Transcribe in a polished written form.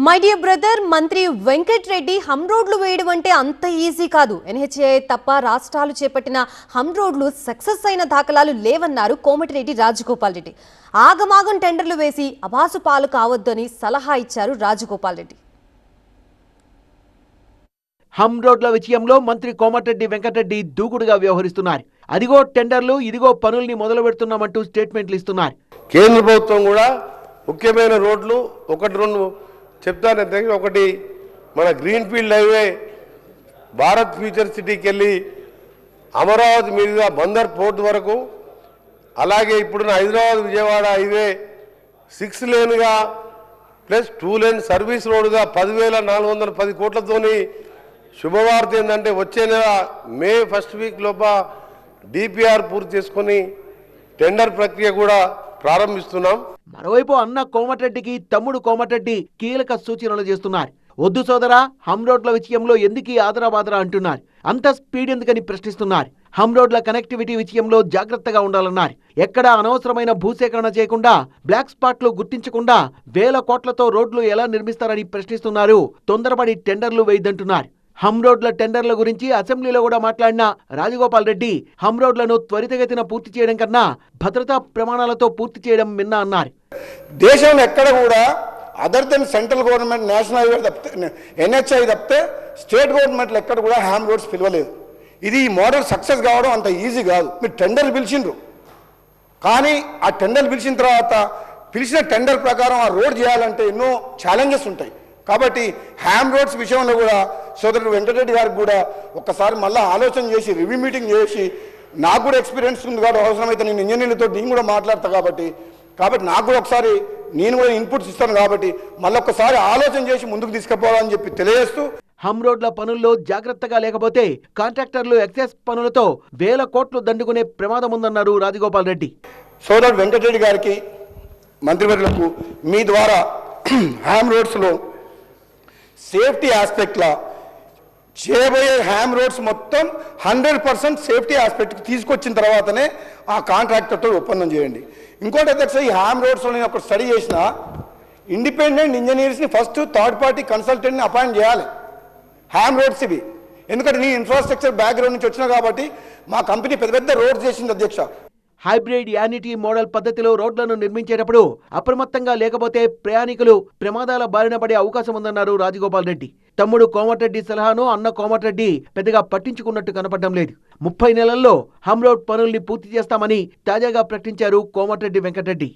My dear brother, మంత్రి వెంకట్ రెడ్డి హమ్ రోడ్లు వేయడం అంటే అంత ఈజీ కాదు. ఎన్హెచ్ఏ తప్ప రాష్ట్రాలు చేపట్టిన హమ్ రోడ్లు సక్సెస్ అయిన దాఖలాలు లేవన్నారు కోమటిరెడ్డి రాజగోపాల్ రెడ్డి. ఆగమాగం టెండర్లు వేసి అబాసు పాలు కావద్దని సలహా ఇచ్చారు రాజగోపాల్ రెడ్డి. హమ్ రోడ్ల విషయంలో మంత్రి కోమటిరెడ్డి వెంకటరెడ్డి దూకుడుగా వ్యవహరిస్తున్నారు. అదిగో టెండర్లు, ఇదిగో పనుల్ని మొదలు పెడుతున్నామంటూ స్టేట్మెంట్లు ఇస్తున్నారు. కేంద్ర ప్రభుత్వం కూడా ముఖ్యమైన రోడ్లు ఒకటి రెండు చెప్తాను. ఒకటి మన గ్రీన్ఫీల్డ్ హైవే భారత్ ఫ్యూచర్ సిటీకి వెళ్ళి అమరావతి మీదుగా బందర్ పోర్ట్ వరకు, అలాగే ఇప్పుడున్న హైదరాబాద్ విజయవాడ హైవే 6 లేన్గా ప్లస్ 2 లేన్ సర్వీస్ రోడ్డుగా 10,410 కోట్లతోని శుభవార్త ఏంటంటే వచ్చే నెల మే 1st వీక్ లోప డిపిఆర్ పూర్తి చేసుకొని టెండర్ ప్రక్రియ కూడా ప్రారంభిస్తున్నాం. మరోవైపు అన్న కోమటిరెడ్డికి తమ్ముడు కోమటిరెడ్డి కీలక సూచనలు చేస్తున్నారు. వద్దు సోదరా, హమ్ రోడ్ల విషయంలో ఎందుకీ ఆదరాబాదరా అంటున్నారు. అంత స్పీడ్ ఎందుకని ప్రశ్నిస్తున్నారు. హమ్ రోడ్ల కనెక్టివిటీ విషయంలో జాగ్రత్తగా ఉండాలన్నారు. ఎక్కడా అనవసరమైన భూసేకరణ చేయకుండా, బ్లాక్ స్పాట్లు గుర్తించకుండా వేల కోట్లతో రోడ్లు ఎలా నిర్మిస్తారని ప్రశ్నిస్తున్నారు. తొందరపడి టెండర్లు వేయద్దంటున్నారు. హమ్ రోడ్ల టెండర్ల గురించి అసెంబ్లీలో కూడా మాట్లాడిన రాజగోపాల్ రెడ్డి హమ్ రోడ్లను త్వరితగతిన పూర్తి చేయడం కన్నా భద్రతా ప్రమాణాలతో పూర్తి చేయడం మిన్న అన్నారు. దేశంలో ఎక్కడ కూడా other than central government national highway తప్పితే, ఎన్హెచ్ఐ తప్పితే స్టేట్ గవర్నమెంట్లు ఎక్కడ కూడా హ్యామ్ రోడ్స్ పిలవలేదు. ఇది ఈ మోడల్ సక్సెస్ కావడం అంత ఈజీ కాదు. మీరు టెండర్లు పిలిచిండ్రు, కానీ ఆ టెండర్లు పిలిచిన తర్వాత పిలిచిన టెండర్ ప్రకారం ఆ రోడ్ చేయాలంటే ఎన్నో ఛాలెంజెస్ ఉంటాయి. కాబట్టి హ్యామ్ రోడ్స్ విషయంలో కూడా సోదరుడు వెంకటరెడ్డి గారికి కూడా ఒక్కసారి మళ్ళీ ఆలోచన చేసి రివ్యూ మీటింగ్ చేసి, నాకు కూడా ఎక్స్పీరియన్స్ ఉంది కాబట్టి అవసరమైతే నేను ఇంజనీర్లతో నేను కూడా మాట్లాడతా కాబట్టి నాకు కూడా ఒకసారి నేను కూడా ఇన్పుట్స్ ఇస్తాను కాబట్టి మళ్ళీ ఒక్కసారి ఆలోచన చేసి ముందుకు తీసుకుపోవాలని చెప్పి తెలియజేస్తూ, హమ్ రోడ్ల పనుల్లో జాగ్రత్తగా లేకపోతే కాంట్రాక్టర్లు ఎక్సెస్ పనులతో వేల కోట్లు దండుకునే ప్రమాదం ఉందన్నారు రాజగోపాల్ రెడ్డి. సోదరుడు వెంకటరెడ్డి గారికి, మంత్రివర్యులకు మీ ద్వారా హ్యామ్ రోడ్స్లో సేఫ్టీ ఆస్పెక్ట్లా చేయబోయే హ్యామ్ రోడ్స్ మొత్తం 100% సేఫ్టీ ఆస్పెక్ట్కి తీసుకొచ్చిన తర్వాతనే ఆ కాంట్రాక్టర్తో ఒప్పందం చేయండి. ఇంకోటి అధ్యక్ష, ఈ హ్యామ్ రోడ్స్లో నేను ఒక స్టడీ చేసిన ఇండిపెండెంట్ ఇంజనీర్స్ని ఫస్ట్ థర్డ్ పార్టీ కన్సల్టెంట్ని అపాయింట్ చేయాలి హ్యామ్ రోడ్స్ ఇవి. ఎందుకంటే నేను ఇన్ఫ్రాస్ట్రక్చర్ బ్యాక్గ్రౌండ్ నుంచి వచ్చినా కాబట్టి మా కంపెనీ పెద్ద పెద్ద రోడ్స్ చేసింది అధ్యక్ష. హైబ్రిడ్ యానిటీ మోడల్ పద్ధతిలో రోడ్లను నిర్మించేటప్పుడు అప్రమత్తంగా లేకపోతే ప్రయాణికులు ప్రమాదాల బారిన పడే అవకాశం ఉందన్నారు రాజగోపాల్ రెడ్డి. తమ్ముడు కోమటిరెడ్డి సలహాను అన్న కోమటిరెడ్డి పెద్దగా పట్టించుకున్నట్టు కనపడడం లేదు. 30 నెలల్లో హమ్ రోడ్ పనుల్ని పూర్తి చేస్తామని తాజాగా ప్రకటించారు కోమటిరెడ్డి వెంకటరెడ్డి.